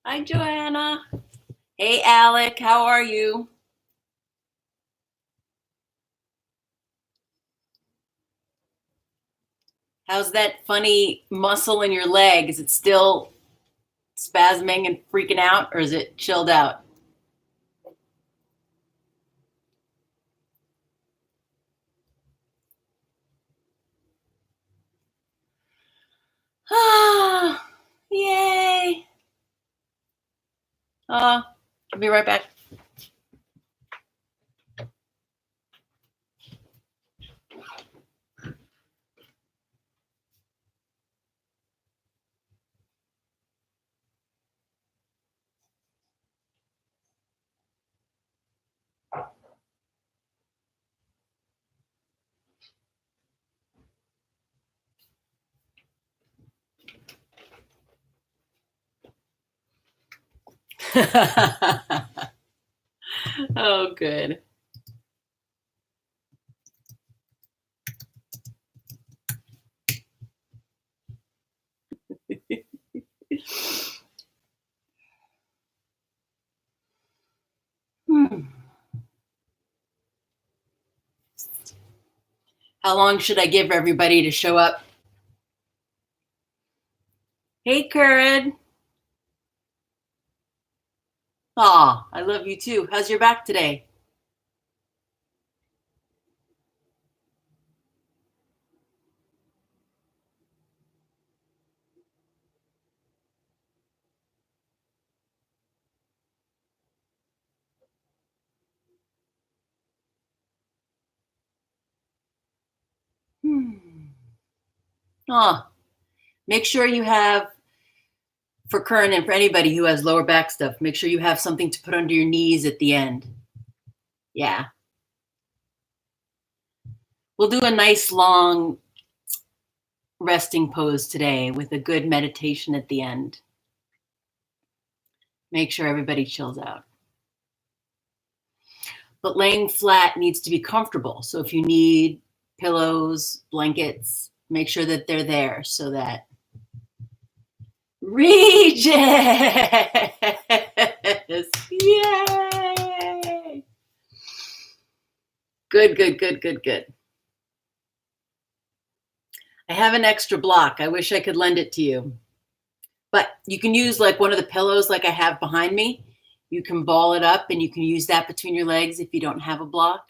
Hi, Joanna. Hey, Alec. How are you? How's that funny muscle in your leg? Is it still spasming and freaking out, or is it chilled out? Ah, yay. I'll be right back. Oh, good. Hmm. How long should I give everybody to show up? Hey, Currid. Aw, I love you too. How's your back today? Hmm. Aw, make sure you have, for Curran and for anybody who has lower back stuff, make sure you have something to put under your knees at the end. Yeah. We'll do a nice long resting pose today with a good meditation at the end. Make sure everybody chills out. But laying flat needs to be comfortable. So if you need pillows, blankets, make sure that they're there so that Regis! Yay! Good, good, good, good, good. I have an extra block. I wish I could lend it to you. But you can use like one of the pillows like I have behind me. You can ball it up and you can use that between your legs if you don't have a block.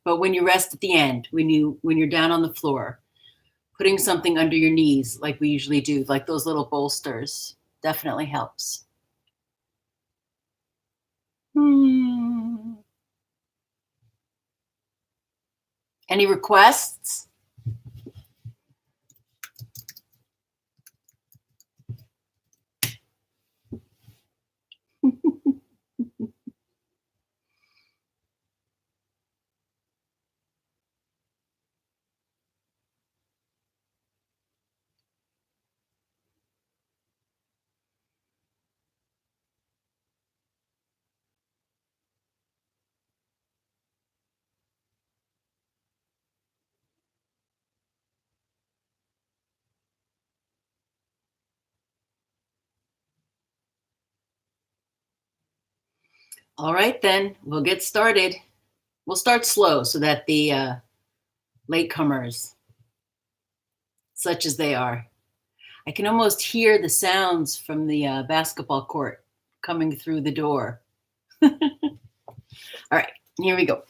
But when you rest at the end, when you're down on the floor, putting something under your knees like we usually do, like those little bolsters, definitely helps. Any requests? All right, then we'll get started. We'll start slow so that the latecomers, such as they are, I can almost hear the sounds from the basketball court coming through the door. All right, here we go.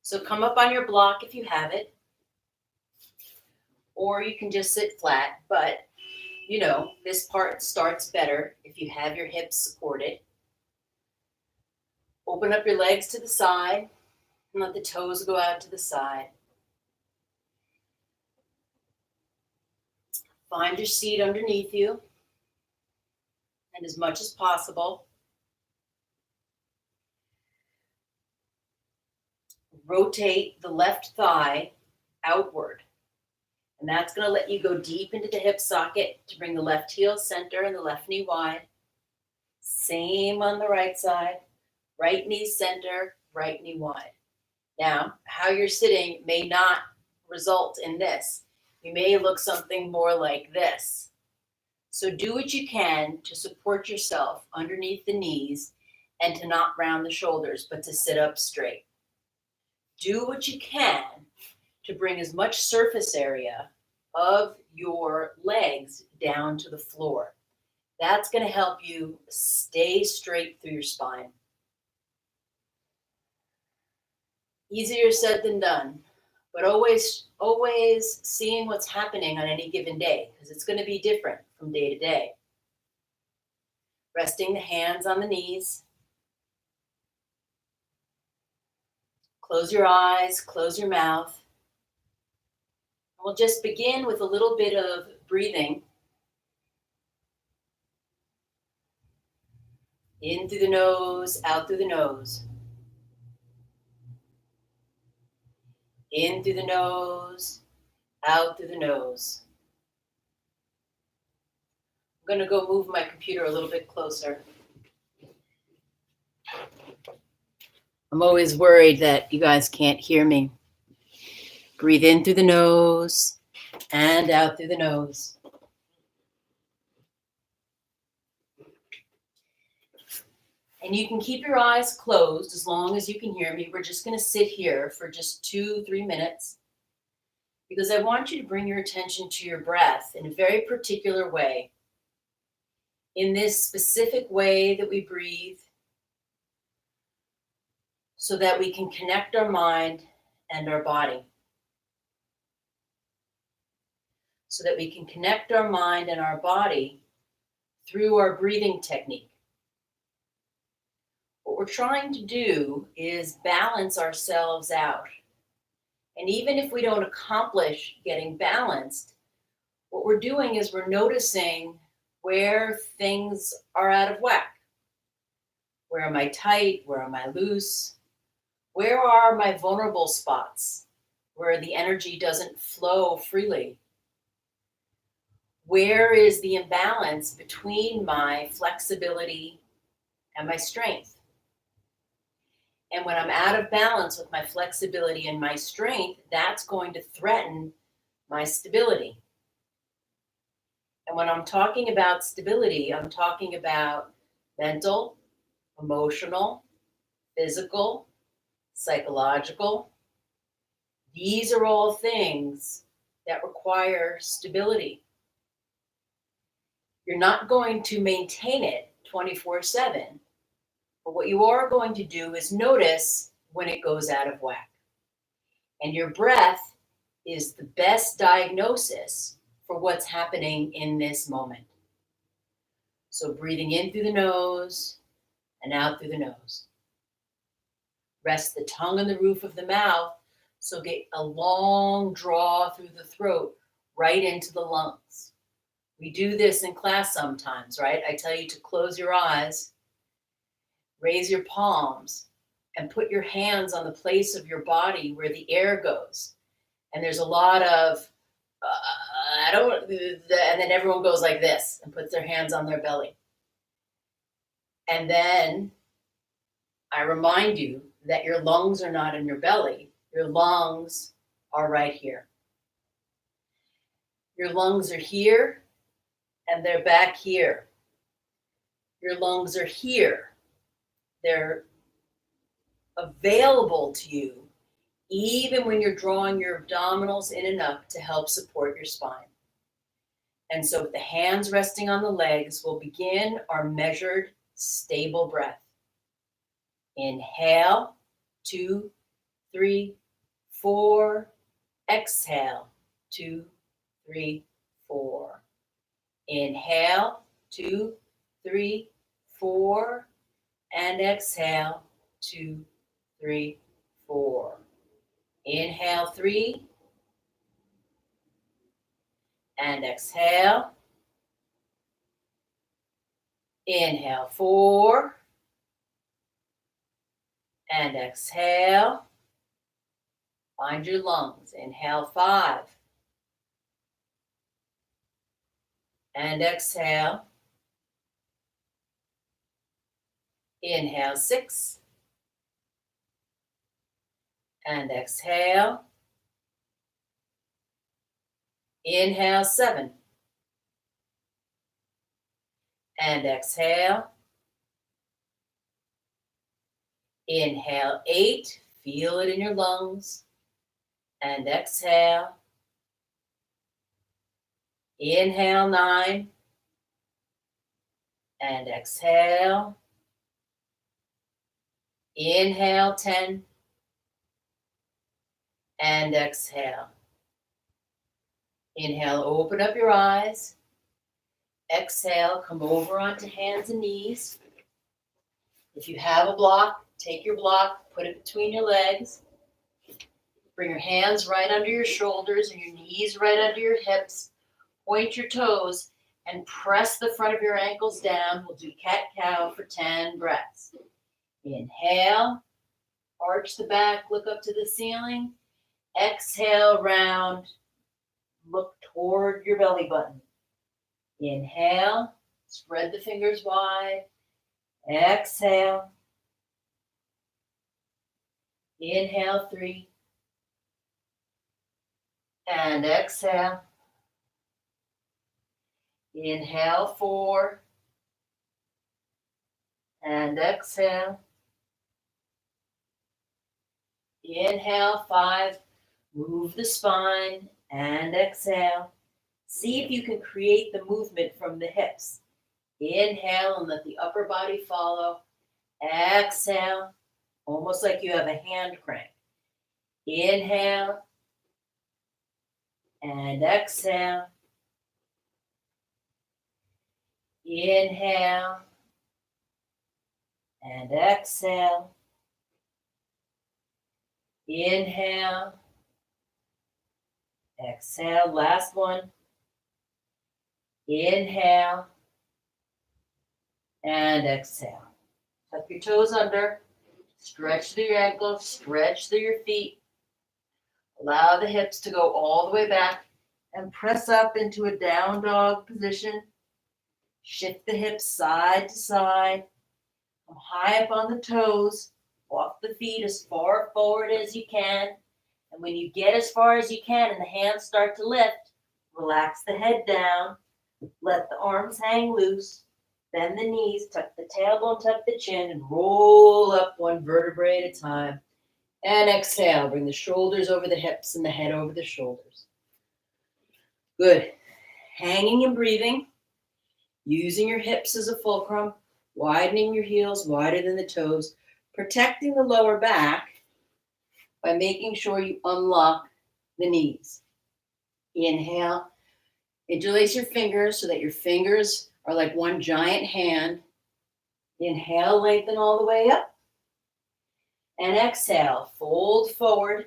So come up on your block if you have it, or you can just sit flat, but you know, this part starts better if you have your hips supported. Open up your legs to the side and let the toes go out to the side. Find your seat underneath you, and as much as possible, rotate the left thigh outward. And that's going to let you go deep into the hip socket to bring the left heel center and the left knee wide. Same on the right side. Right knee center, right knee wide. Now, how you're sitting may not result in this. You may look something more like this. So do what you can to support yourself underneath the knees and to not round the shoulders, but to sit up straight. Do what you can to bring as much surface area of your legs down to the floor. That's going to help you stay straight through your spine. Easier said than done, but always seeing what's happening on any given day, because it's going to be different from day to day. Resting the hands on the knees. Close your eyes, close your mouth. We'll just begin with a little bit of breathing. In through the nose, out through the nose. In through the nose, out through the nose. I'm going to go move my computer a little bit closer. I'm always worried that you guys can't hear me. Breathe in through the nose and out through the nose. And you can keep your eyes closed as long as you can hear me. We're just going to sit here for just 2-3 minutes because I want you to bring your attention to your breath in a very particular way. In this specific way that we breathe, so that we can connect our mind and our body. So that we can connect our mind and our body through our breathing technique. What we're trying to do is balance ourselves out. And even if we don't accomplish getting balanced, what we're doing is we're noticing where things are out of whack. Where am I tight? Where am I loose? Where are my vulnerable spots where the energy doesn't flow freely? Where is the imbalance between my flexibility and my strength? And when I'm out of balance with my flexibility and my strength, that's going to threaten my stability. And when I'm talking about stability, I'm talking about mental, emotional, physical, psychological. These are all things that require stability. You're not going to maintain it 24/7, but what you are going to do is notice when it goes out of whack. And your breath is the best diagnosis for what's happening in this moment. So breathing in through the nose and out through the nose. Rest the tongue on the roof of the mouth, so get a long draw through the throat, right into the lungs. We do this in class sometimes, right? I tell you to close your eyes, raise your palms, and put your hands on the place of your body where the air goes. And there's a lot of, and then everyone goes like this and puts their hands on their belly. And then I remind you that your lungs are not in your belly. Your lungs are right here. Your lungs are here and they're back here. Your lungs are here. They're available to you even when you're drawing your abdominals in and up to help support your spine. And so with the hands resting on the legs, we'll begin our measured, stable breath. Inhale, 2, 3, 4. Exhale, 2, 3, 4. Inhale, 2, 3, 4. And exhale, 2, 3, 4. Inhale, 3. And exhale. Inhale, 4. And exhale. Find your lungs. Inhale, 5. And exhale. Inhale, 6. And exhale. Inhale, 7. And exhale. Inhale, 8. Feel it in your lungs. And exhale. Inhale, 9. And exhale. Inhale, 10. And exhale. Inhale, open up your eyes. Exhale, come over onto hands and knees. If you have a block, take your block, put it between your legs. Bring your hands right under your shoulders and your knees right under your hips. Point your toes and press the front of your ankles down. We'll do cat-cow for 10 breaths. Inhale, arch the back, look up to the ceiling. Exhale, round, look toward your belly button. Inhale, spread the fingers wide. Exhale. Inhale, 3. And exhale. Inhale, 4. And exhale. Inhale, 5. Move the spine and exhale. See if you can create the movement from the hips. Inhale and let the upper body follow. Exhale, almost like you have a hand crank. Inhale and exhale. Inhale and exhale. Inhale. Exhale. Last one. Inhale. And exhale. Tuck your toes under. Stretch through your ankles. Stretch through your feet. Allow the hips to go all the way back. And press up into a down dog position. Shift the hips side to side. Come high up on the toes. Walk the feet as far forward as you can. And when you get as far as you can and the hands start to lift, relax the head down. Let the arms hang loose. Bend the knees, tuck the tailbone, tuck the chin, and roll up one vertebrae at a time. And exhale. Bring the shoulders over the hips and the head over the shoulders. Good. Hanging and breathing. Using your hips as a fulcrum. Widening your heels wider than the toes. Protecting the lower back by making sure you unlock the knees. Inhale. Interlace your fingers so that your fingers are like one giant hand. Inhale, lengthen all the way up. And exhale, fold forward.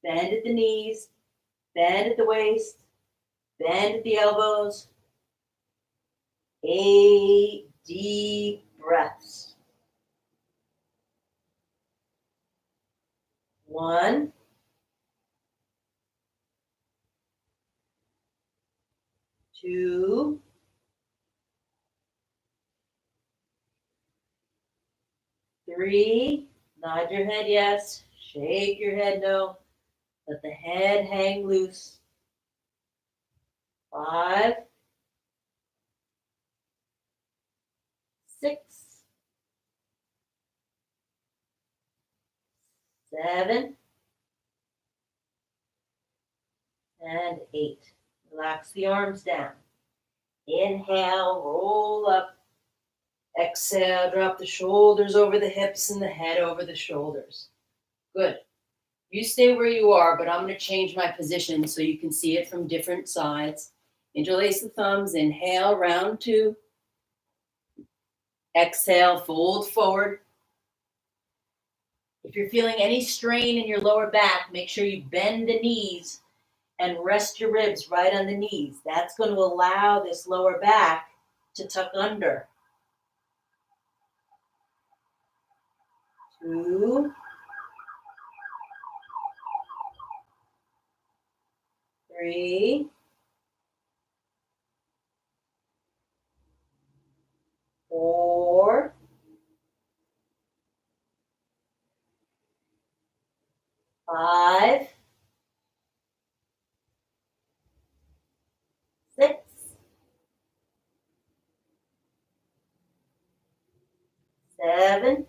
Bend at the knees. Bend at the waist. Bend at the elbows. 8 deep breaths. 1, 2, 3. Nod your head yes. Shake your head no. Let the head hang loose. 5, 6, 7, and 8. Relax the arms down. Inhale, roll up. Exhale, drop the shoulders over the hips and the head over the shoulders. Good. You stay where you are, but I'm going to change my position so you can see it from different sides. Interlace the thumbs. Inhale, round two. Exhale, fold forward. If you're feeling any strain in your lower back, make sure you bend the knees and rest your ribs right on the knees. That's going to allow this lower back to tuck under. 2, 3, 4, 5, 6, 7,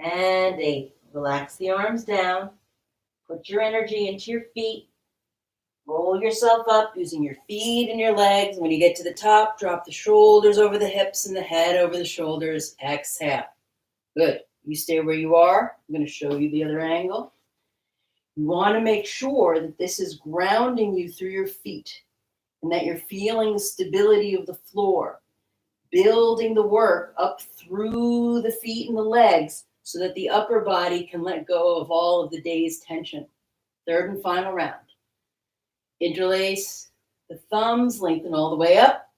and 8. Relax the arms down. Put your energy into your feet. Roll yourself up using your feet and your legs. When you get to the top, drop the shoulders over the hips and the head over the shoulders. Exhale. Good. You stay where you are. I'm going to show you the other angle. You want to make sure that this is grounding you through your feet and that you're feeling the stability of the floor, building the work up through the feet and the legs so that the upper body can let go of all of the day's tension. Third and final round. Interlace the thumbs, lengthen all the way up,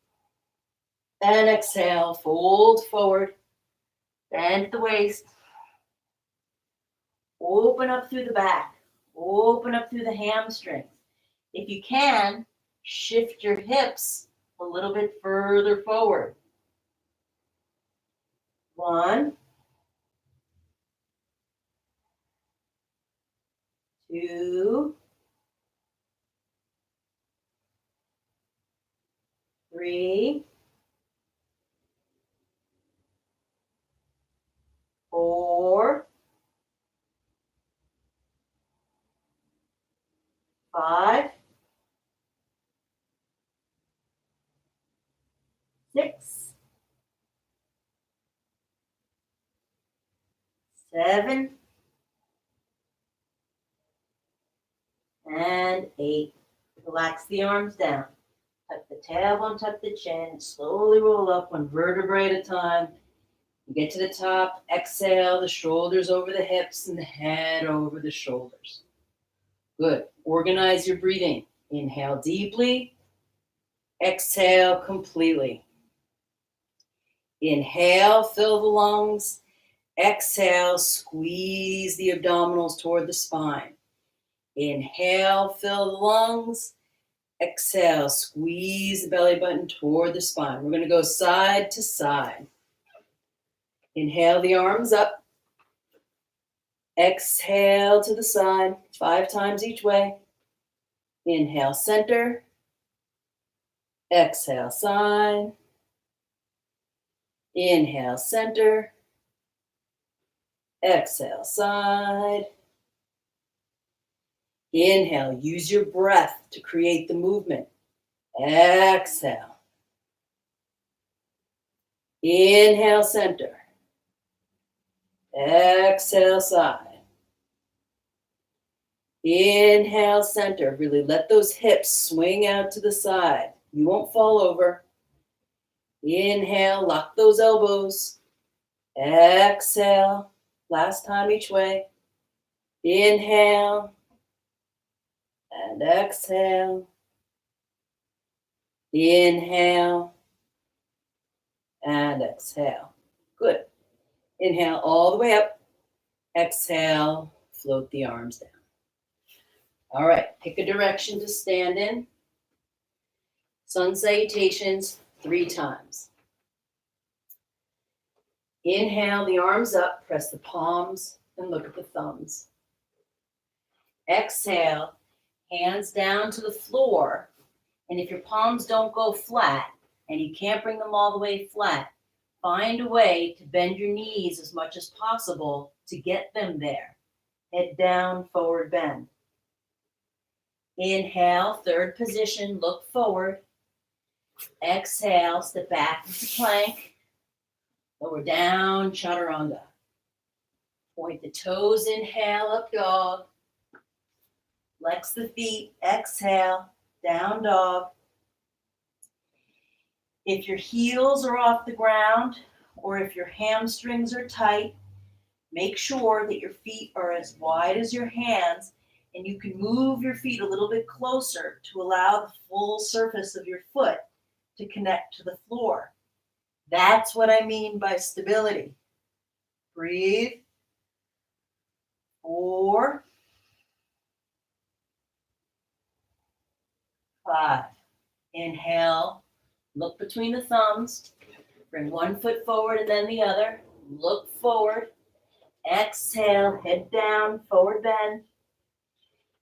and exhale, fold forward, bend the waist, open up through the back, open up through the hamstrings. If you can, shift your hips a little bit further forward. 1, 2, 3, 4, 5, 6, 7, and 8. Relax the arms down. Tuck the tailbone, tuck the chin. Slowly roll up one vertebrae at a time. You get to the top. Exhale, the shoulders over the hips and the head over the shoulders. Good. Organize your breathing. Inhale deeply. Exhale completely. Inhale, fill the lungs. Exhale, squeeze the abdominals toward the spine. Inhale, fill the lungs. Exhale, squeeze the belly button toward the spine. We're going to go side to side. Inhale the arms up. Exhale to the side, 5 times each way. Inhale, center. Exhale, side. Inhale, center. Exhale, side. Inhale, use your breath to create the movement. Exhale. Inhale, center. Exhale, side. Inhale, center. Really let those hips swing out to the side. You won't fall over. Inhale, lock those elbows. Exhale, last time each way. Inhale and exhale. Inhale and exhale. Good. Inhale all the way up. Exhale, float the arms down. All right, pick a direction to stand in. Sun salutations 3 times. Inhale the arms up, press the palms, and look at the thumbs. Exhale, hands down to the floor. And if your palms don't go flat, and you can't bring them all the way flat, find a way to bend your knees as much as possible to get them there. Head down, forward bend. Inhale, third position, look forward. Exhale, step back into plank. Lower down, chaturanga. Point the toes, inhale, up dog. Flex the feet, exhale, down dog. If your heels are off the ground or if your hamstrings are tight, make sure that your feet are as wide as your hands and you can move your feet a little bit closer to allow the full surface of your foot to connect to the floor. That's what I mean by stability. Breathe. 4, 5. Inhale. Look between the thumbs. Bring one foot forward and then the other. Look forward. Exhale. Head down. Forward bend.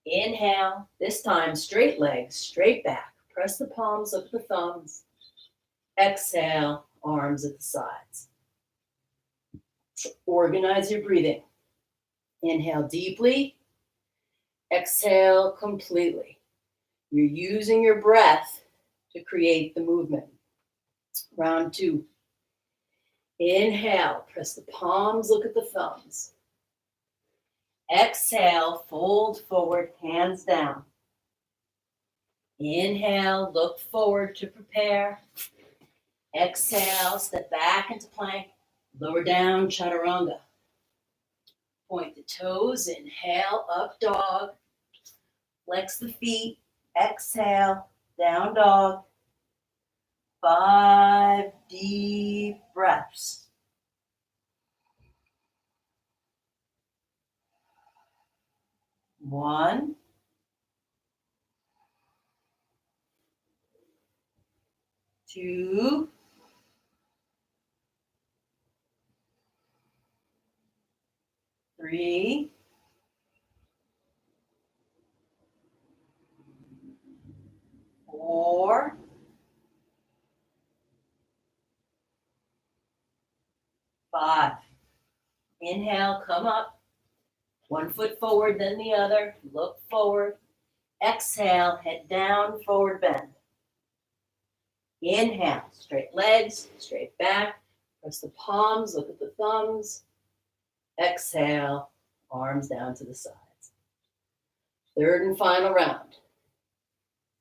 Inhale. This time, straight legs, straight back. Press the palms, look at the thumbs. Exhale. Arms at the sides. Organize your breathing. Inhale deeply. Exhale completely. You're using your breath to create the movement. Round 2. Inhale, press the palms, look at the thumbs. Exhale, fold forward, hands down. Inhale, look forward to prepare. Exhale, step back into plank. Lower down, chaturanga. Point the toes, inhale, up dog. Flex the feet, exhale, down dog. 5 deep breaths. One, 2, 3, 4, 5. Inhale, come up. One foot forward, then the other. Look forward. Exhale, head down, forward bend. Inhale, straight legs, straight back. Press the palms, look at the thumbs. Exhale, arms down to the sides. Third and final round.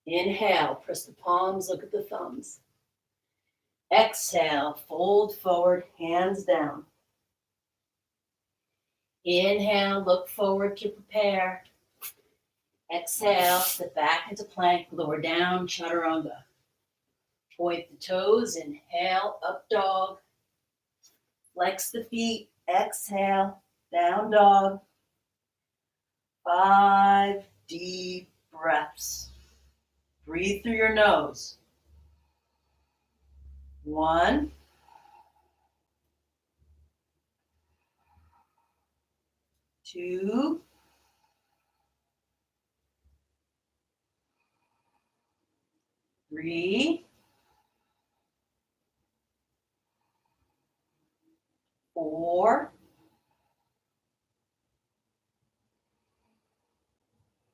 Inhale, press the palms, look at the thumbs. Exhale, fold forward, hands down. Inhale, look forward to prepare. Exhale, step back into plank, lower down, chaturanga. Point the toes, inhale, up dog. Flex the feet, exhale, down dog. 5 deep breaths. Breathe through your nose. 1, 2, 3, 4,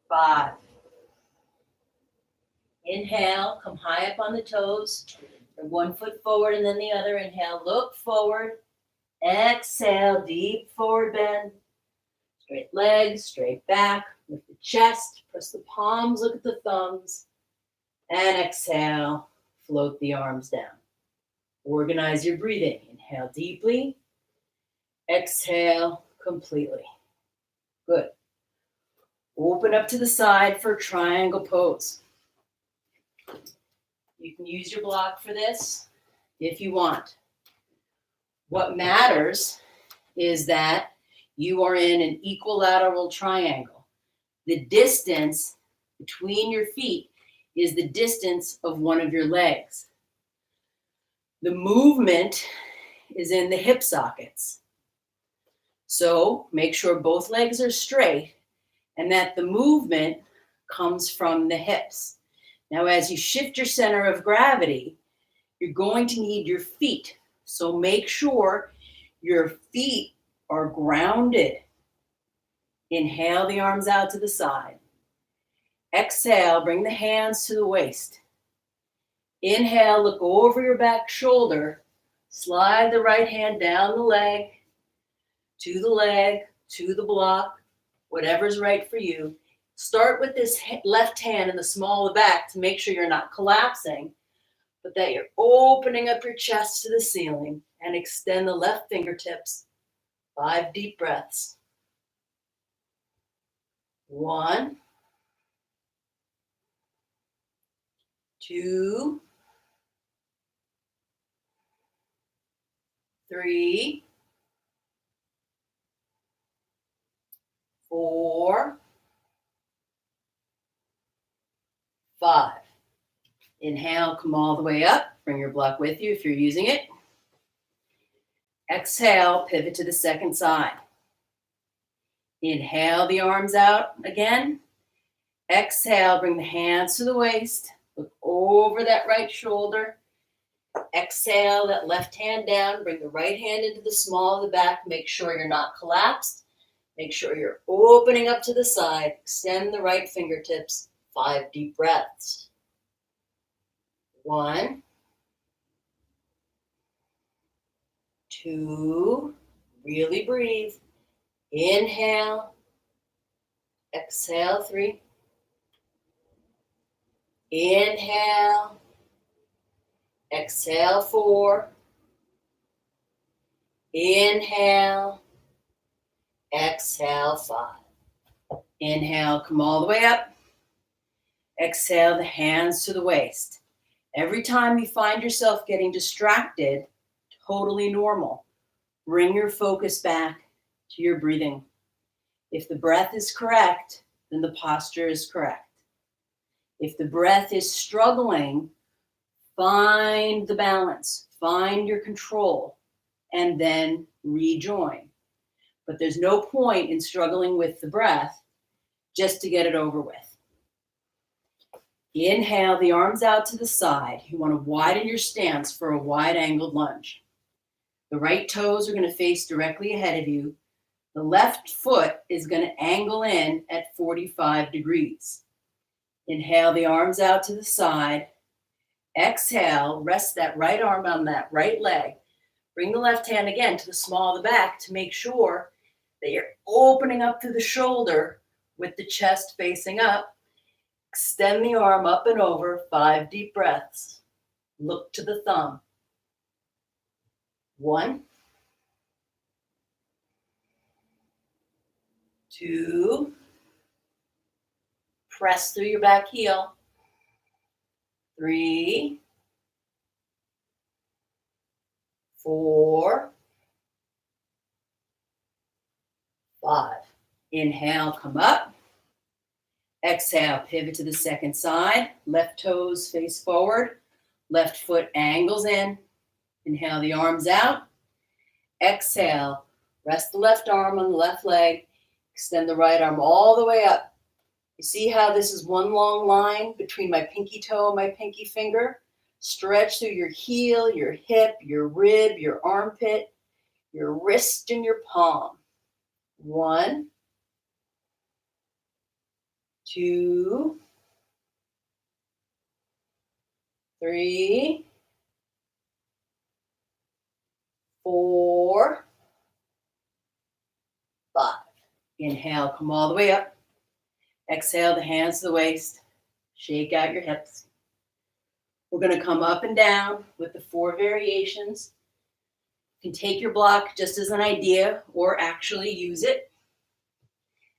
5. Inhale, come high up on the toes. Bring one foot forward and then the other. Inhale, look forward. Exhale, deep forward bend. Straight legs, straight back. Lift the chest. Press the palms, look at the thumbs. And exhale, float the arms down. Organize your breathing. Inhale deeply. Exhale completely. Good. Open up to the side for triangle pose. You can use your block for this if you want. What matters is that you are in an equilateral triangle. The distance between your feet is the distance of one of your legs. The movement is in the hip sockets. So make sure both legs are straight and that the movement comes from the hips. Now, as you shift your center of gravity, you're going to need your feet. So make sure your feet are grounded. Inhale the arms out to the side. Exhale, bring the hands to the waist. Inhale, look over your back shoulder. Slide the right hand down the leg, to the block, whatever's right for you. Start with this left hand in the small of the back to make sure you're not collapsing, but that you're opening up your chest to the ceiling, and extend the left fingertips. 5 deep breaths. 1, 2, 3, 4, 5. Inhale, come all the way up. Bring your block with you if you're using it. Exhale, pivot to the second side. Inhale the arms out again. Exhale, bring the hands to the waist. Look over that right shoulder. Exhale, that left hand down. Bring the right hand into the small of the back. Make sure you're not collapsed. Make sure you're opening up to the side. Extend the right fingertips. 5 deep breaths. 1, 2, really breathe. Inhale. Exhale, 3. Inhale. Exhale, 4. Inhale. Exhale, 5. Inhale, come all the way up. Exhale, the hands to the waist. Every time you find yourself getting distracted, totally normal. Bring your focus back to your breathing. If the breath is correct, then the posture is correct. If the breath is struggling, find the balance, find your control, and then rejoin. But there's no point in struggling with the breath just to get it over with. Inhale the arms out to the side. You want to widen your stance for a wide angled lunge. The right toes are going to face directly ahead of you. The left foot is going to angle in at 45 degrees. Inhale the arms out to the side. Exhale, rest that right arm on that right leg. Bring the left hand again to the small of the back to make sure that you're opening up through the shoulder with the chest facing up. Extend the arm up and over, 5 deep breaths. Look to the thumb. 1, 2, press through your back heel. 3, 4, 5. Inhale, come up. Exhale, pivot to the second side. Left toes face forward. Left foot angles in. Inhale the arms out. Exhale, rest the left arm on the left leg. Extend the right arm all the way up. You see how this is one long line between my pinky toe and my pinky finger? Stretch through your heel, your hip, your rib, your armpit, your wrist, and your palm. 1, 2, 3, 4, 5. Inhale, come all the way up. Exhale, the hands to the waist. Shake out your hips. We're going to come up and down with the 4 variations. You can take your block just as an idea or actually use it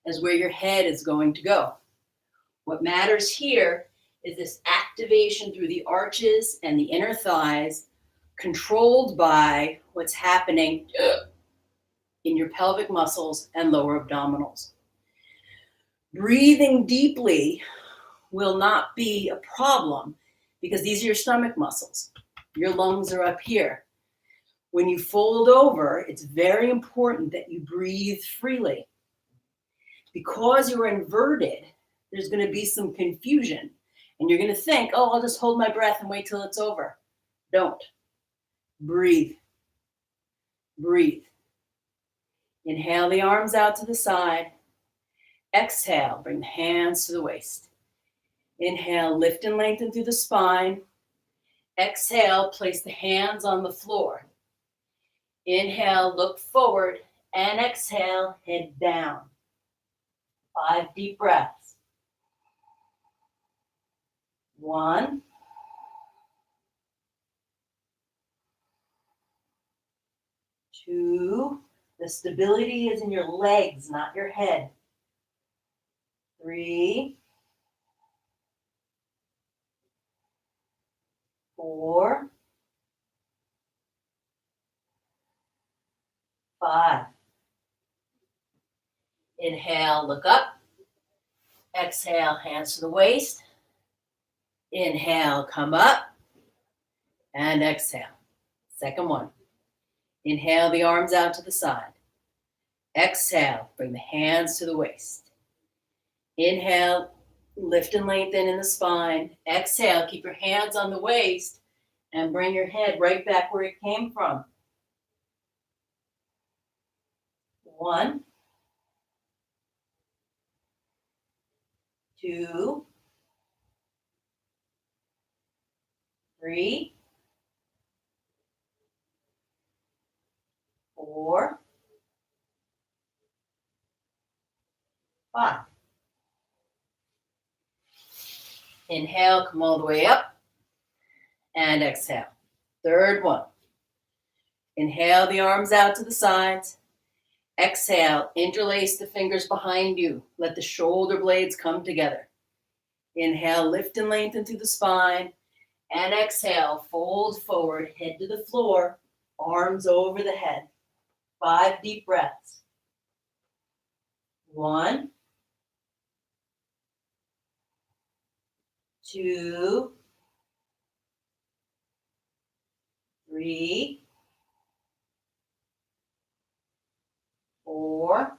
as where your head is going to go. What matters here is this activation through the arches and the inner thighs, controlled by what's happening in your pelvic muscles and lower abdominals. Breathing deeply will not be a problem because these are your stomach muscles. Your lungs are up here. When you fold over, it's very important that you breathe freely. Because you're inverted, there's going to be some confusion. And you're going to think, oh, I'll just hold my breath and wait till it's over. Don't. Breathe. Breathe. Inhale the arms out to the side. Exhale, bring the hands to the waist. Inhale, lift and lengthen through the spine. Exhale, place the hands on the floor. Inhale, look forward, and exhale, head down. 5 deep breaths. 1, 2, the stability is in your legs, not your head. 3, 4, 5. Inhale, look up. Exhale, hands to the waist. Inhale, come up. And exhale. Second one. Inhale the arms out to the side. Exhale, bring the hands to the waist. Inhale, lift and lengthen in the spine. Exhale, keep your hands on the waist and bring your head right back where it came from. 1, 2, 3, 4, 5. Inhale, come all the way up, and exhale. Third one. Inhale the arms out to the sides. Exhale, interlace the fingers behind you. Let the shoulder blades come together. Inhale, lift and lengthen through the spine. And exhale, fold forward, head to the floor, arms over the head. 5 deep breaths. 1, 2, 3, 4,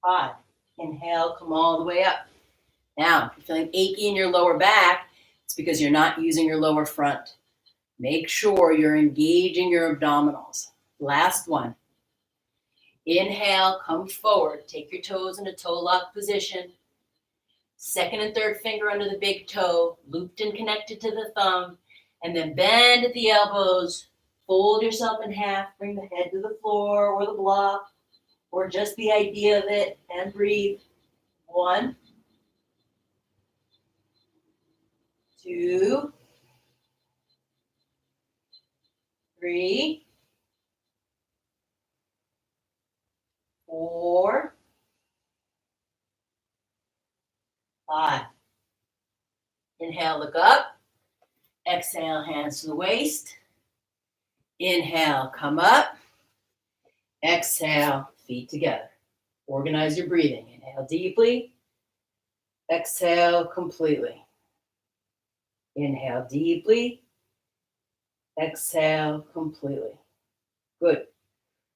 5. Inhale, come all the way up. Now, if you're feeling achy in your lower back, it's because you're not using your lower front. Make sure you're engaging your abdominals. Last one. Inhale, come forward. Take your toes in a toe lock position. Second and third finger under the big toe, looped and connected to the thumb, and then bend at the elbows. Fold yourself in half, bring the head to the floor or the block, or just the idea of it, and breathe. 1, 2, 3, 4, 5. Inhale, look up. Exhale, hands to the waist. Inhale, come up. Exhale, feet together. Organize your breathing. Inhale deeply. Exhale completely. Inhale deeply. Exhale completely. Good.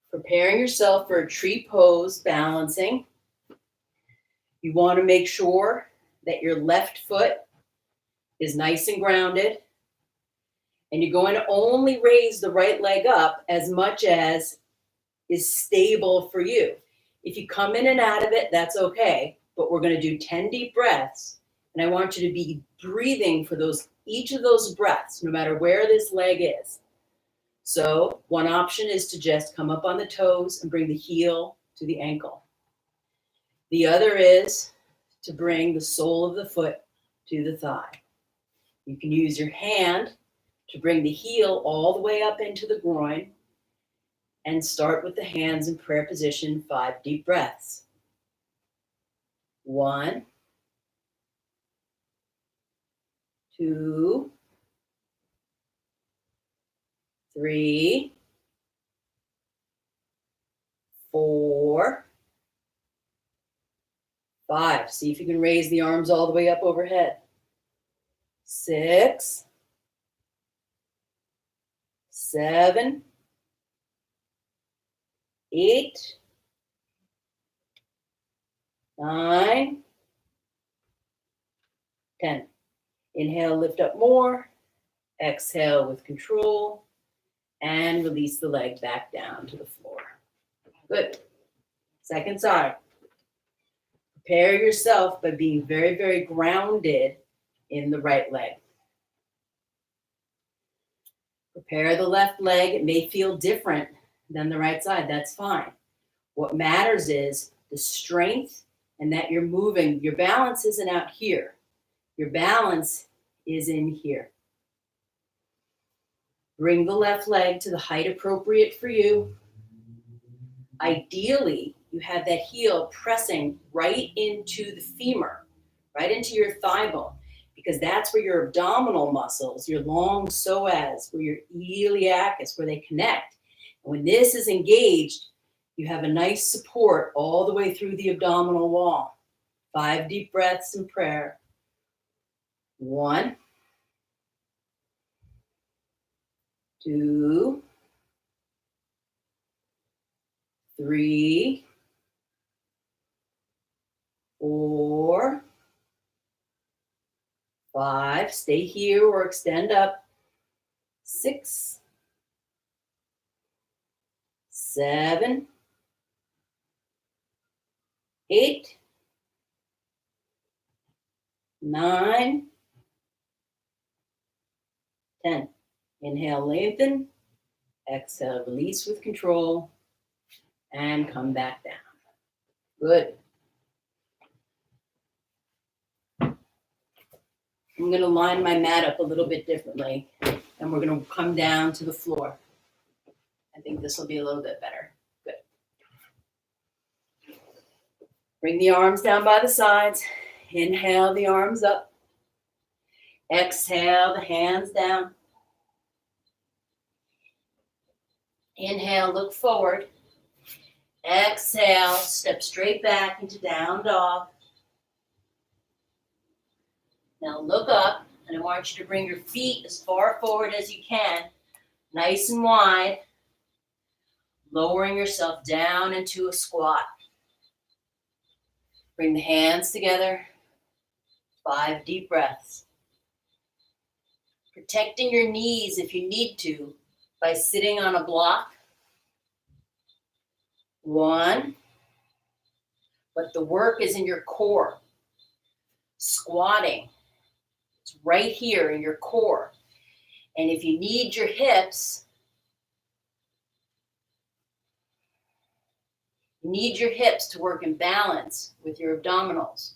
Preparing yourself for a tree pose, balancing. You want to make sure that your left foot is nice and grounded. And you're going to only raise the right leg up as much as is stable for you. If you come in and out of it, that's okay. But we're going to do 10 deep breaths. And I want you to be breathing for each of those breaths, no matter where this leg is. So one option is to just come up on the toes and bring the heel to the ankle. The other is to bring the sole of the foot to the thigh. You can use your hand to bring the heel all the way up into the groin and start with the hands in prayer position, 5 deep breaths. 1, 2, 3, 4, 5. See if you can raise the arms all the way up overhead. 6, 7, 8, 9, 10. Inhale, lift up more. Exhale with control. And release the leg back down to the floor. Good. Second side. Prepare yourself by being very, very grounded in the right leg. Prepare the left leg. It may feel different than the right side. That's fine. What matters is the strength and that you're moving. Your balance isn't out here. Your balance is in here. Bring the left leg to the height appropriate for you. Ideally, you have that heel pressing right into the femur, right into your thigh bone, because that's where your abdominal muscles, your long psoas, where your iliacus, where they connect. And when this is engaged, you have a nice support all the way through the abdominal wall. 5 deep breaths in prayer. 1, 2, 3, 4, 5. Stay here or extend up. 6, 7, 8, 9, 10. Inhale, lengthen. Exhale, release with control. And come back down. Good. I'm going to line my mat up a little bit differently, and we're going to come down to the floor. I think this will be a little bit better. Good. Bring the arms down by the sides. Inhale the arms up. Exhale the hands down. Inhale, look forward. Exhale, step straight back into down dog. Now look up, and I want you to bring your feet as far forward as you can, nice and wide, lowering yourself down into a squat. Bring the hands together, 5 deep breaths. Protecting your knees if you need to by sitting on a block. 1, but the work is in your core. Squatting. It's right here in your core. And if you need your hips, you need your hips to work in balance with your abdominals.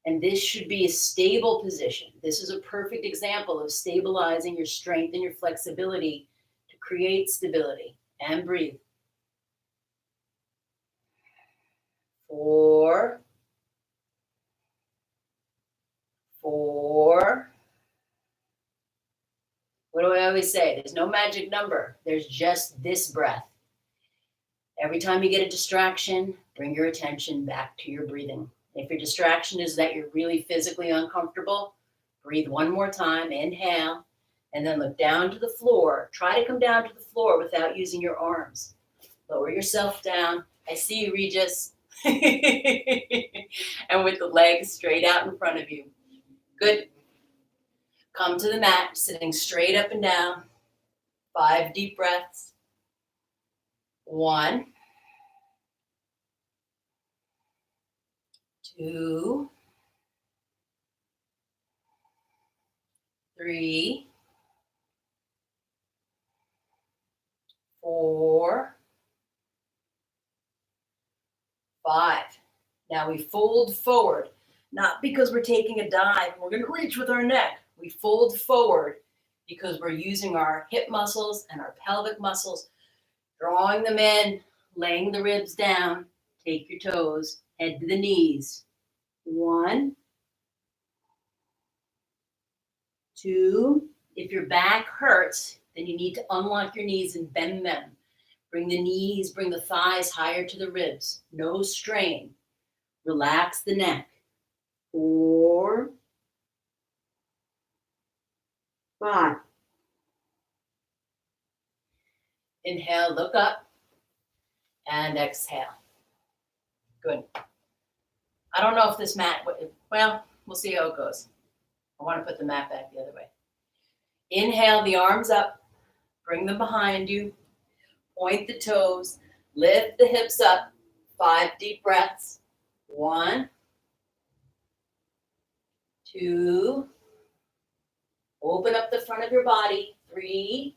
And this should be a stable position. This is a perfect example of stabilizing your strength and your flexibility to create stability. And breathe. 4, 4. What do I always say? There's no magic number. There's just this breath. Every time you get a distraction, bring your attention back to your breathing. If your distraction is that you're really physically uncomfortable, breathe one more time. Inhale, and then look down to the floor. Try to come down to the floor without using your arms. Lower yourself down. I see you, Regis. And with the legs straight out in front of you. Good. Come to the mat, sitting straight up and down. 5 deep breaths. 1, 2, 3, 4, 5. Now we fold forward, not because we're taking a dive and we're going to reach with our neck. We fold forward because we're using our hip muscles and our pelvic muscles, drawing them in, laying the ribs down. Take your toes, head to the knees. 1, 2. If your back hurts, then you need to unlock your knees and bend them. Bring the knees, bring the thighs higher to the ribs. No strain. Relax the neck. 4, 5. Inhale, look up, and exhale. Good. I don't know if this mat, well, we'll see how it goes. I want to put the mat back the other way. Inhale the arms up, bring them behind you, point the toes, lift the hips up, 5 deep breaths. 1, 2, Open up the front of your body. 3,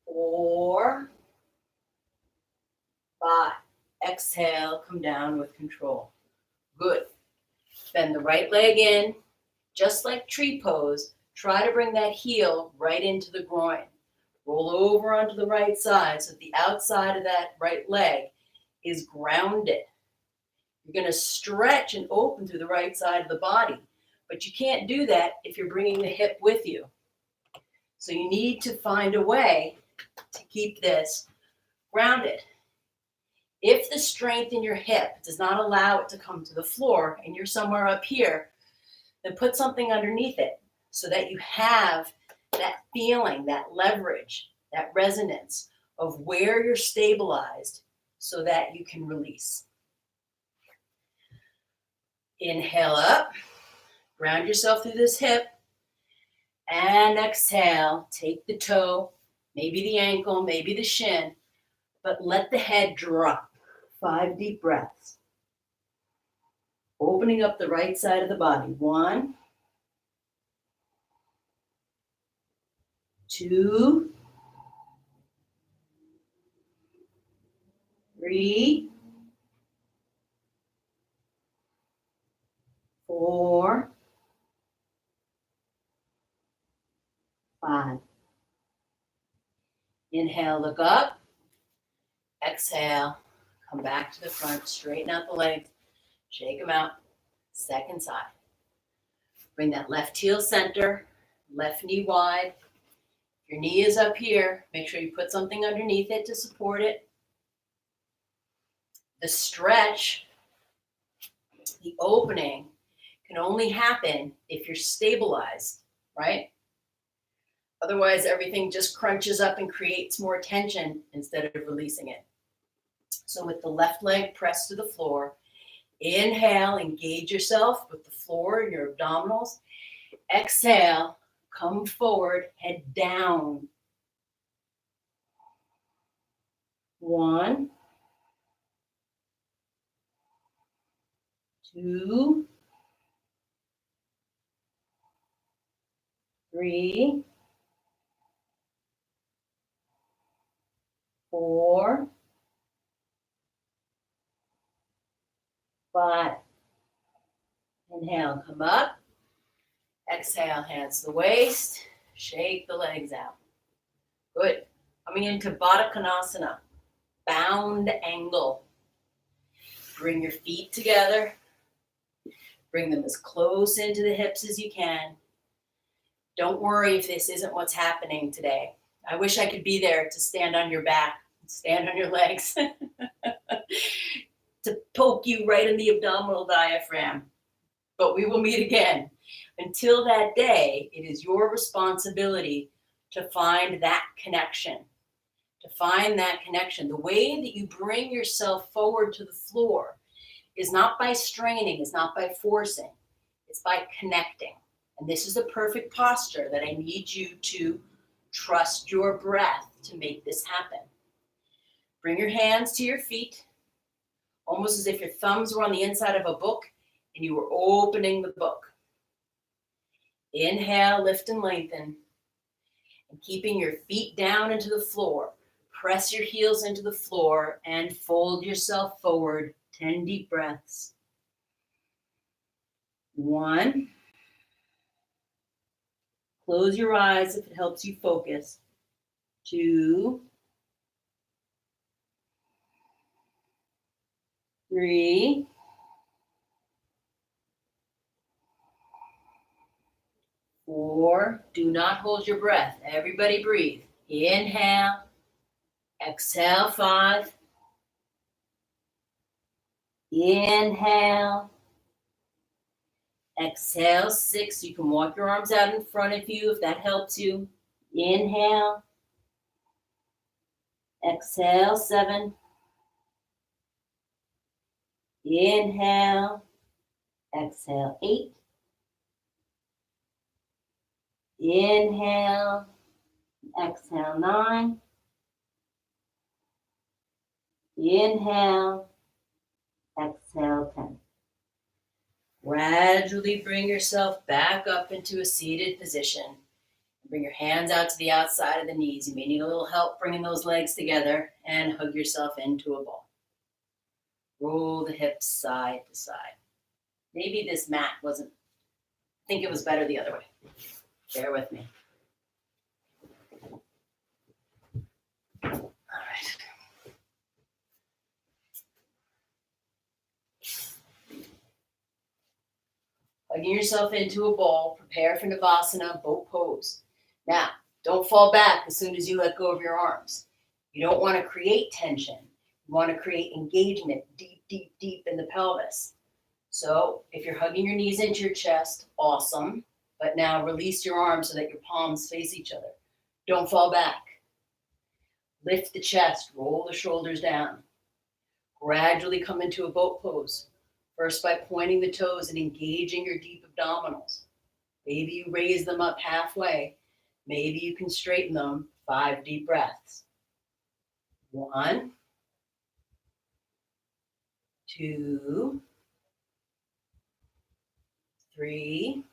4, 5. Exhale, come down with control. Good. Bend the right leg in, just like tree pose. Try to bring that heel right into the groin. Roll over onto the right side so that the outside of that right leg is grounded. You're going to stretch and open through the right side of the body, but you can't do that if you're bringing the hip with you. So you need to find a way to keep this grounded. If the strength in your hip does not allow it to come to the floor and you're somewhere up here, then put something underneath it so that you have that feeling, that leverage, that resonance of where you're stabilized so that you can release. Inhale up, ground yourself through this hip, and exhale, take the toe, maybe the ankle, maybe the shin, but let the head drop. 5 deep breaths. Opening up the right side of the body. 1, 2, 3, 4, 5. Inhale, look up. Exhale, come back to the front, straighten out the legs, shake them out. Second side. Bring that left heel center, left knee wide. If your knee is up here, make sure you put something underneath it to support it. The stretch, the opening, can only happen if you're stabilized, right? Otherwise, everything just crunches up and creates more tension instead of releasing it. So with the left leg pressed to the floor, inhale, engage yourself with the floor and your abdominals. Exhale, come forward, head down. 1, 2, 3, 4, 5. Inhale, come up. Exhale, hands to the waist. Shake the legs out. Good. Coming into Baddha Konasana, bound angle. Bring your feet together. Bring them as close into the hips as you can. Don't worry if this isn't what's happening today. I wish I could be there to stand on your back, stand on your legs, to poke you right in the abdominal diaphragm. But we will meet again. Until that day, it is your responsibility to find that connection. To find that connection. The way that you bring yourself forward to the floor is not by straining, it's not by forcing, it's by connecting. And this is the perfect posture that I need you to trust your breath to make this happen. Bring your hands to your feet, almost as if your thumbs were on the inside of a book and you were opening the book. Inhale, lift and lengthen. And keeping your feet down into the floor, press your heels into the floor and fold yourself forward. 10 deep breaths. 1. Close your eyes if it helps you focus. 2. 3. 4. Do not hold your breath. Everybody breathe. Inhale. Exhale. 5. Inhale. Exhale. 6. You can walk your arms out in front of you if that helps you. Inhale. Exhale. 7. Inhale. Exhale. 8. Inhale. Exhale. 9. Inhale. Exhale. 10. Gradually bring yourself back up into a seated position. Bring your hands out to the outside of the knees. You may need a little help bringing those legs together and hug yourself into a ball. Roll the hips side to side. Maybe this mat wasn't, I think it was better the other way. Bear with me. All right. Hugging yourself into a ball, prepare for Navasana, boat pose. Now, don't fall back as soon as you let go of your arms. You don't want to create tension. You want to create engagement deep, deep, deep in the pelvis. So if you're hugging your knees into your chest, awesome. But now release your arms so that your palms face each other. Don't fall back. Lift the chest, roll the shoulders down. Gradually come into a boat pose. First by pointing the toes and engaging your deep abdominals. Maybe you raise them up halfway. Maybe you can straighten them. 5 deep breaths. 1, 2, 3,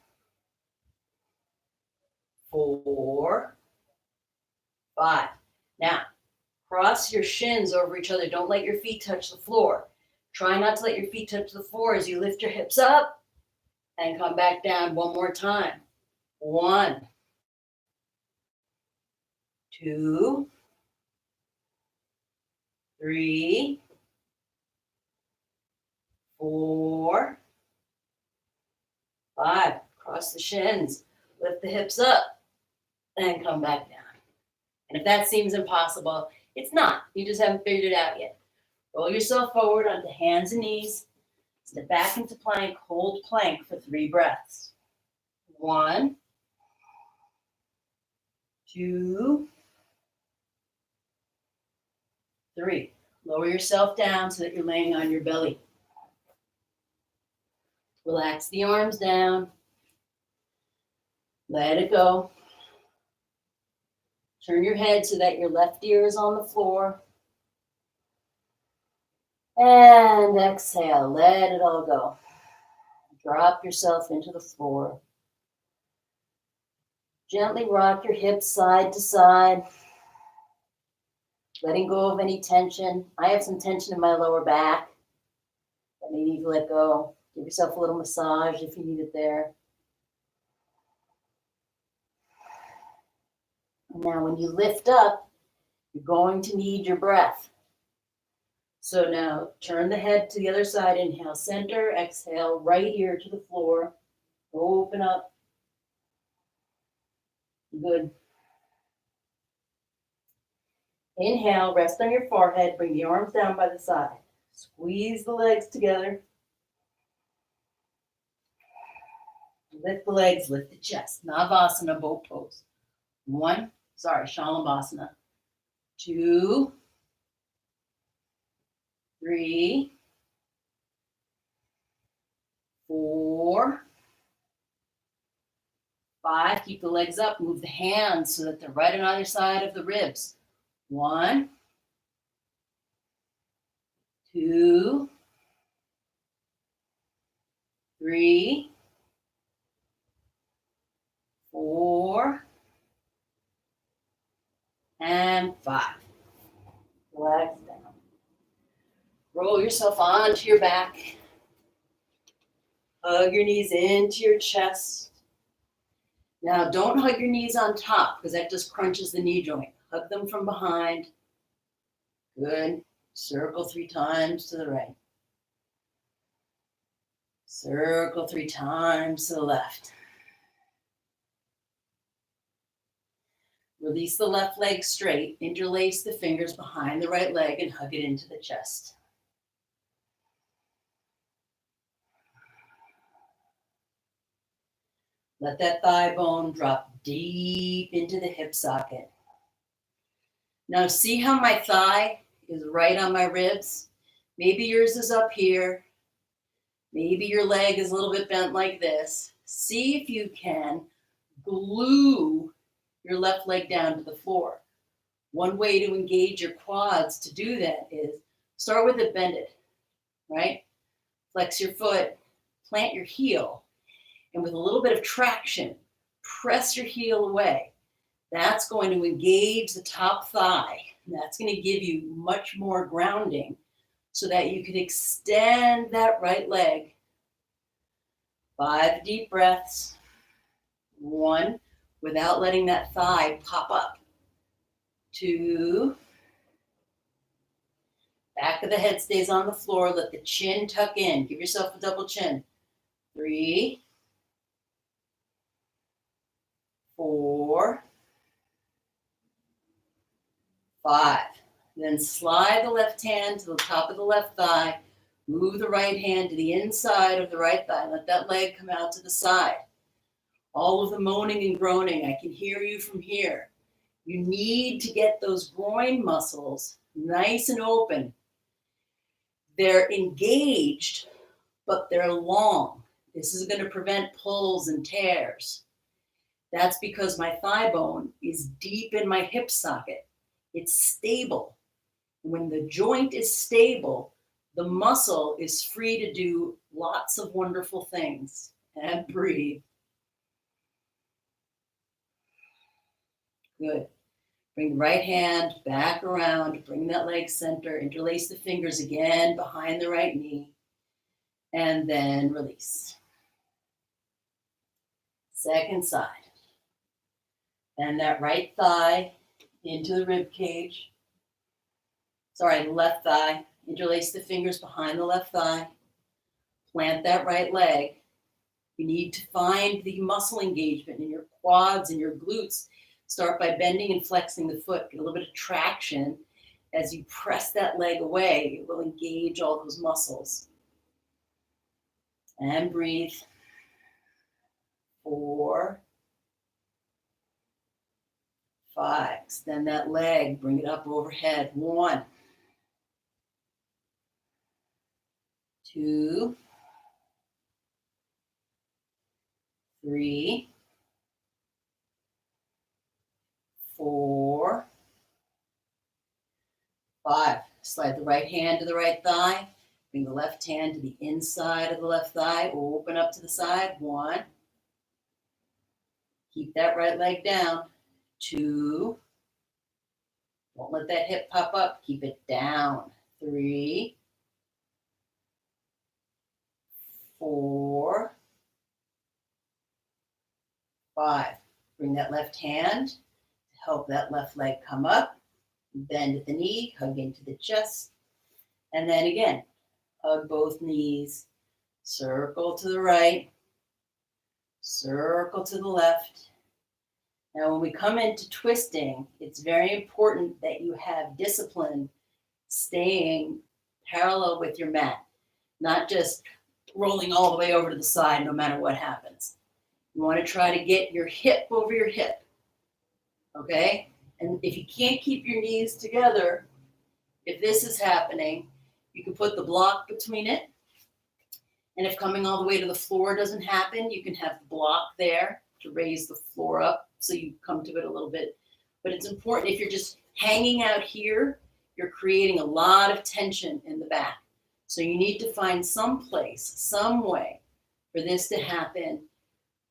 4, 5. Now, cross your shins over each other. Don't let your feet touch the floor. Try not to let your feet touch the floor as you lift your hips up and come back down one more time. 1, 2, 3, 4, 5. Cross the shins, lift the hips up, and come back down. And if that seems impossible, it's not. You just haven't figured it out yet. Roll yourself forward onto hands and knees. Step back into plank, hold plank for 3 breaths. 1, 2, 3. Lower yourself down so that you're laying on your belly. Relax the arms down. Let it go. Turn your head so that your left ear is on the floor. And exhale, let it all go. Drop yourself into the floor. Gently rock your hips side to side, letting go of any tension. I have some tension in my lower back that may need to let go. Give yourself a little massage if you need it there. Now, when you lift up, you're going to need your breath. So now turn the head to the other side. Inhale, center. Exhale, right ear to the floor. Open up. Good. Inhale, rest on your forehead. Bring the arms down by the side. Squeeze the legs together. Lift the legs, lift the chest. Navasana, boat pose. Shalabhasana. 2, 3, 4, 5. Keep the legs up. Move the hands so that they're right on either side of the ribs. 1, 2, 3, 4, and 5. Relax down. Roll yourself onto your back. Hug your knees into your chest. Now, don't hug your knees on top because that just crunches the knee joint. Hug them from behind. Good. Circle 3 times to the right. Circle 3 times to the left. Release the left leg straight. Interlace the fingers behind the right leg and hug it into the chest. Let that thigh bone drop deep into the hip socket. Now see how my thigh is right on my ribs? Maybe yours is up here. Maybe your leg is a little bit bent like this. See if you can glue your left leg down to the floor. One way to engage your quads to do that is start with it bended, right? Flex your foot, plant your heel, and with a little bit of traction, press your heel away. That's going to engage the top thigh. That's going to give you much more grounding so that you can extend that right leg. 5 deep breaths. 1, without letting that thigh pop up. 2, back of the head stays on the floor. Let the chin tuck in. Give yourself a double chin. 3, 4, 5. Then slide the left hand to the top of the left thigh. Move the right hand to the inside of the right thigh. Let that leg come out to the side. All of the moaning and groaning, I can hear you from here. You need to get those groin muscles nice and open. They're engaged, but they're long. This is going to prevent pulls and tears. That's because my thigh bone is deep in my hip socket. It's stable. When the joint is stable, the muscle is free to do lots of wonderful things. And breathe. Good. Bring the right hand back around, bring that leg center, interlace the fingers again behind the right knee, and then release. Second side. Bend that right thigh into the rib cage. Sorry, the left thigh. Interlace the fingers behind the left thigh. Plant that right leg. You need to find the muscle engagement in your quads and your glutes. Start by bending and flexing the foot. Get a little bit of traction. As you press that leg away, it will engage all those muscles. And breathe. 4, 5. Extend that leg. Bring it up overhead. 1, 2, 3, 4, 5. Slide the right hand to the right thigh. Bring the left hand to the inside of the left thigh. Open up to the side. 1. Keep that right leg down. 2. Don't let that hip pop up. Keep it down. 3, 4, 5. Bring that left hand to help that left leg come up. Bend at the knee, hug into the chest. And then again, hug both knees. Circle to the right. Circle to the left. Now, when we come into twisting, it's very important that you have discipline staying parallel with your mat, not just rolling all the way over to the side no matter what happens. You want to try to get your hip over your hip, okay? And if you can't keep your knees together, if this is happening, you can put the block between it. And if coming all the way to the floor doesn't happen, you can have the block there to raise the floor up so you come to it a little bit. But it's important, if you're just hanging out here, you're creating a lot of tension in the back. So you need to find some place, some way for this to happen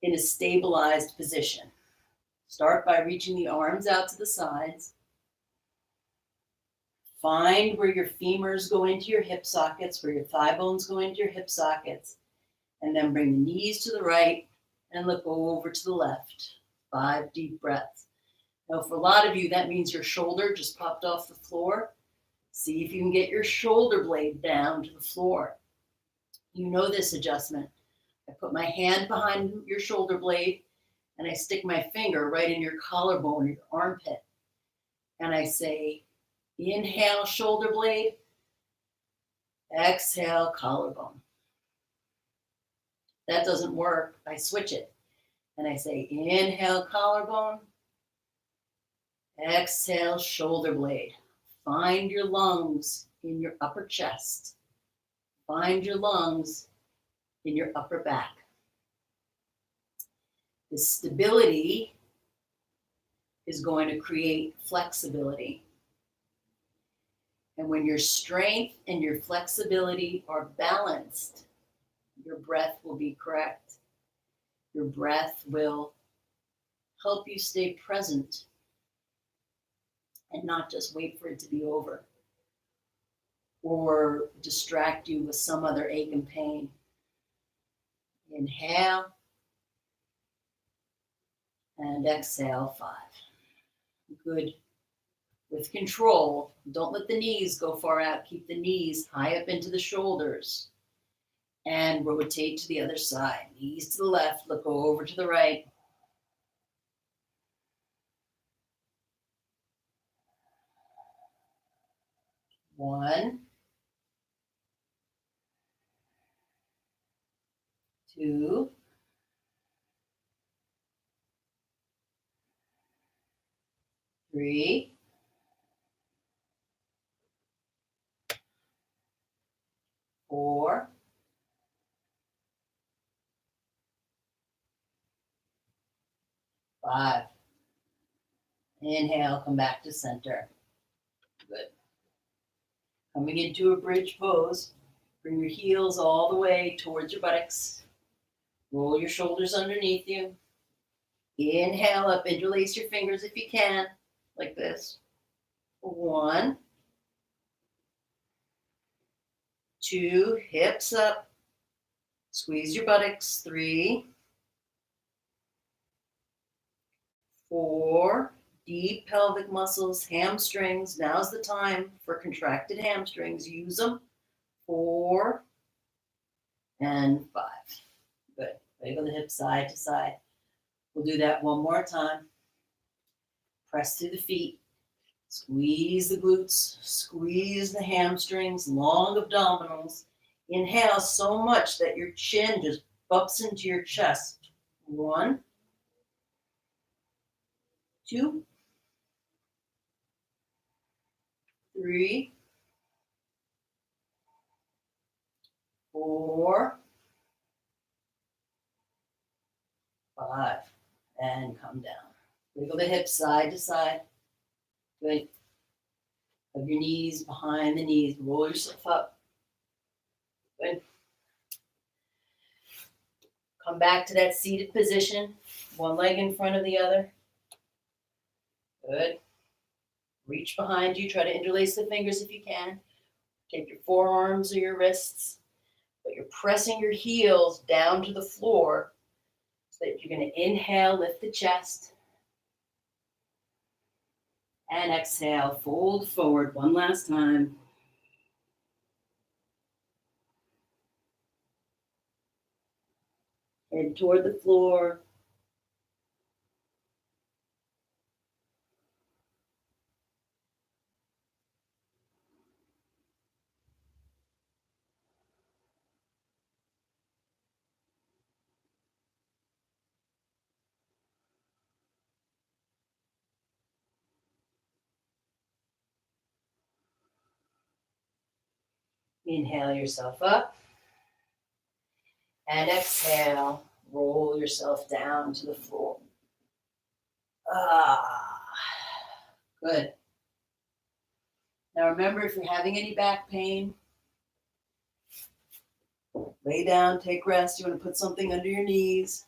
in a stabilized position. Start by reaching the arms out to the sides. Find where your femurs go into your hip sockets, where your thigh bones go into your hip sockets, and then bring the knees to the right and look over to the left. 5 deep breaths. Now, for a lot of you, that means your shoulder just popped off the floor. See if you can get your shoulder blade down to the floor. You know this adjustment. I put my hand behind your shoulder blade and I stick my finger right in your collarbone or your armpit. And I say, inhale, shoulder blade. Exhale, collarbone. That doesn't work. I switch it. And I say, inhale, collarbone. Exhale, shoulder blade. Find your lungs in your upper chest. Find your lungs in your upper back. The stability is going to create flexibility. And when your strength and your flexibility are balanced, Your breath will be correct. Your breath will help you stay present and not just wait for it to be over or distract you with some other ache and pain. Inhale and exhale 5. Good. With control, don't let the knees go far out. Keep the knees high up into the shoulders and rotate to the other side. Knees to the left, look over to the right. One, 2, 3, 4, 5. Inhale, come back to center. Good. Coming into a bridge pose. Bring your heels all the way towards your buttocks. Roll your shoulders underneath you. Inhale up, interlace your fingers if you can, like this. 1, 2, hips up. Squeeze your buttocks. 3, 4, deep pelvic muscles, hamstrings. Now's the time for contracted hamstrings. Use them. 4 and 5. Good. Wiggle the hips side to side. We'll do that one more time. Press through the feet. Squeeze the glutes. Squeeze the hamstrings. Long abdominals. Inhale so much that your chin just bumps into your chest. 1, 2, 3, 4, 5. And come down. Wiggle the hips side to side. Good. Hug your knees behind the knees. Roll yourself up. Good. Come back to that seated position. One leg in front of the other. Good. Reach behind you. Try to interlace the fingers if you can. Take your forearms or your wrists. But you're pressing your heels down to the floor so that you're going to inhale, lift the chest. And exhale, fold forward one last time. Head toward the floor. Inhale yourself up. And exhale, roll yourself down to the floor. Good. Now remember, if you're having any back pain, lay down, take rest. You want to put something under your knees.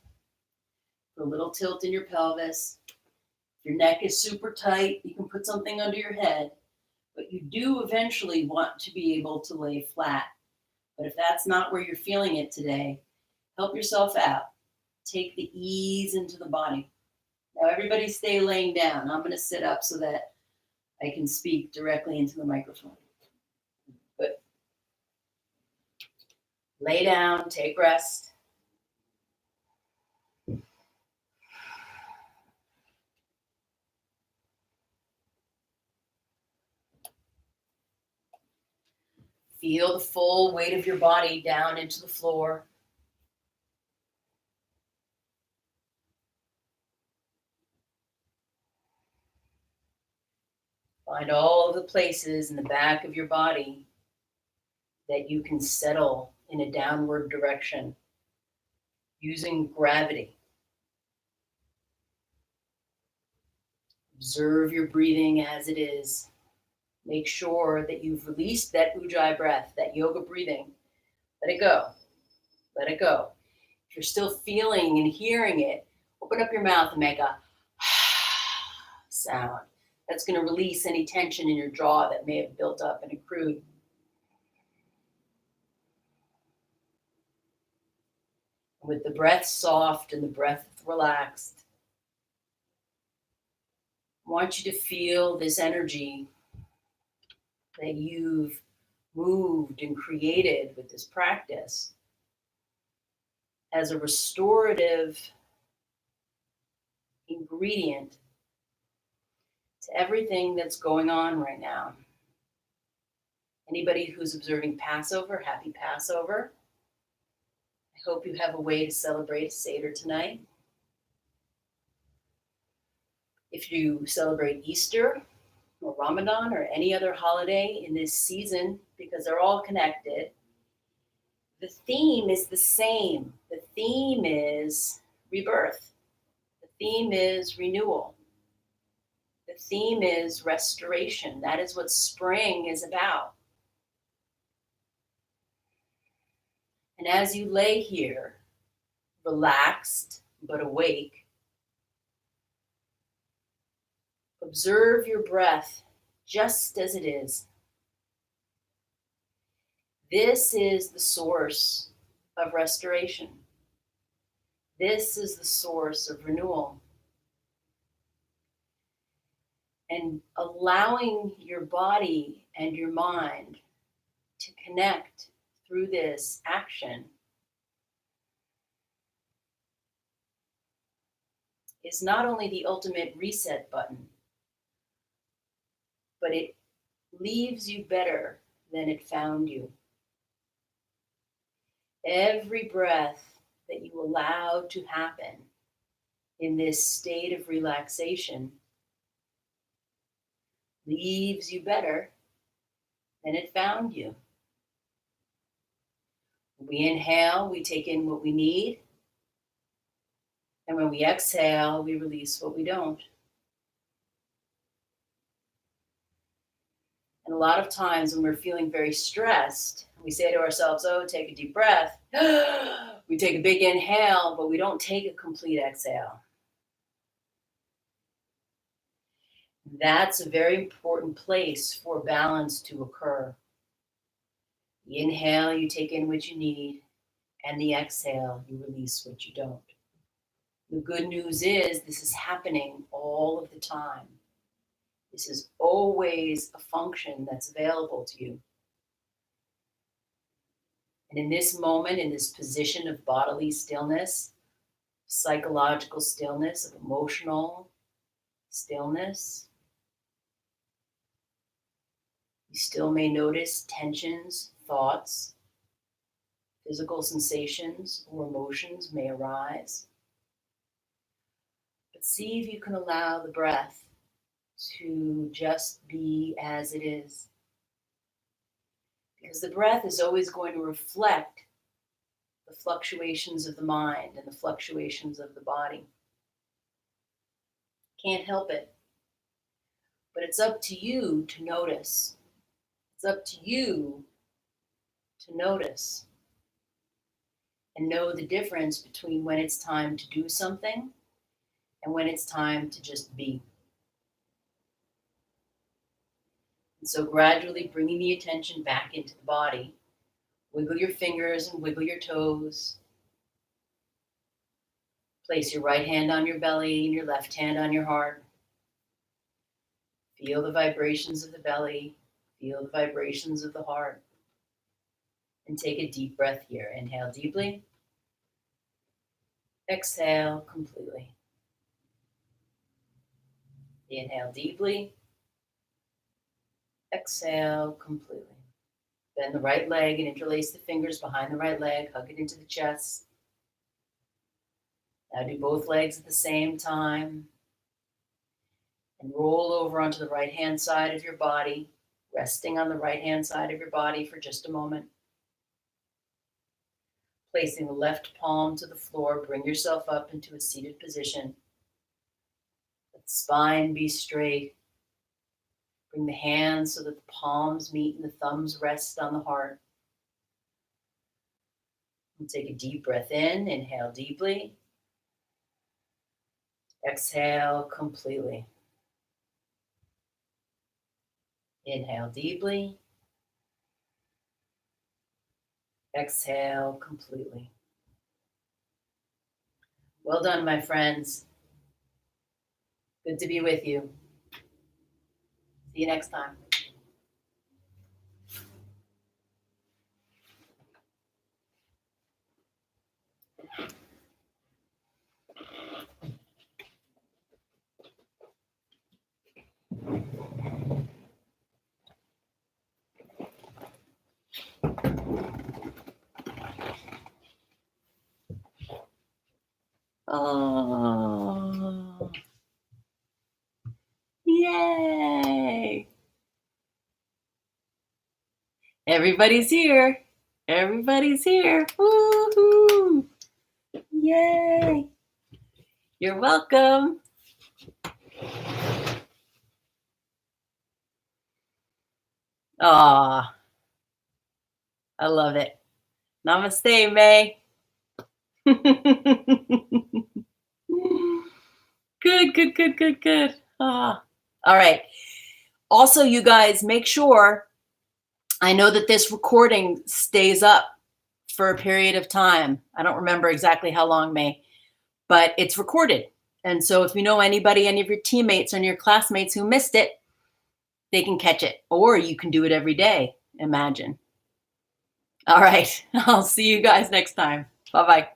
Put a little tilt in your pelvis. If your neck is super tight, you can put something under your head. But you do eventually want to be able to lay flat. But if that's not where you're feeling it today, help yourself out. Take the ease into the body. Now everybody stay laying down. I'm going to sit up so that I can speak directly into the microphone. Good. Lay down, take rest. Feel the full weight of your body down into the floor. Find all of the places in the back of your body that you can settle in a downward direction using gravity. Observe your breathing as it is. Make sure that you've released that ujjayi breath, that yoga breathing. Let it go. Let it go. If you're still feeling and hearing it, open up your mouth and make a sound. That's going to release any tension in your jaw that may have built up and accrued. With the breath soft and the breath relaxed, I want you to feel this energy that you've moved and created with this practice as a restorative ingredient to everything that's going on right now. Anybody who's observing Passover, happy Passover. I hope you have a way to celebrate Seder tonight. If you celebrate Easter or Ramadan or any other holiday in this season, because they're all connected, the theme is the same. The theme is rebirth. The theme is renewal. The theme is restoration. That is what spring is about. And as you lay here, relaxed but awake, observe your breath just as it is. This is the source of restoration. This is the source of renewal. And allowing your body and your mind to connect through this action is not only the ultimate reset button, but it leaves you better than it found you. Every breath that you allow to happen in this state of relaxation leaves you better than it found you. When we inhale, we take in what we need. And when we exhale, we release what we don't. And a lot of times when we're feeling very stressed, we say to ourselves, oh, take a deep breath. We take a big inhale, but we don't take a complete exhale. That's a very important place for balance to occur. The inhale, you take in what you need, and the exhale, you release what you don't. The good news is this is happening all of the time. This is always a function that's available to you. And in this moment, in this position of bodily stillness, psychological stillness, of emotional stillness, you still may notice tensions, thoughts, physical sensations, or emotions may arise. But see if you can allow the breath to just be as it is. Because the breath is always going to reflect the fluctuations of the mind and the fluctuations of the body. Can't help it. But it's up to you to notice. It's up to you to notice and know the difference between when it's time to do something and when it's time to just be. And so gradually bringing the attention back into the body, wiggle your fingers and wiggle your toes. Place your right hand on your belly and your left hand on your heart. Feel the vibrations of the belly. Feel the vibrations of the heart. And take a deep breath here. Inhale deeply. Exhale completely. Inhale deeply. Exhale completely. Bend the right leg and interlace the fingers behind the right leg. Hug it into the chest. Now do both legs at the same time. And roll over onto the right-hand side of your body, resting on the right-hand side of your body for just a moment. Placing the left palm to the floor, bring yourself up into a seated position. Let the spine be straight. Bring the hands so that the palms meet and the thumbs rest on the heart. We'll take a deep breath in, inhale deeply. Exhale completely. Inhale deeply. Exhale completely. Well done, my friends. Good to be with you. See you next time. Oh, yay. Everybody's here. Everybody's here. Woohoo. Yay. You're welcome. Aw, I love it. Namaste, May. Good, good, good, good, good. Ah. All right. Also, you guys, make sure, I know that this recording stays up for a period of time. I don't remember exactly how long, May, but it's recorded. And so if you know anybody, any of your teammates and your classmates who missed it, they can catch it. Or you can do it every day, imagine. All right. I'll see you guys next time. Bye-bye.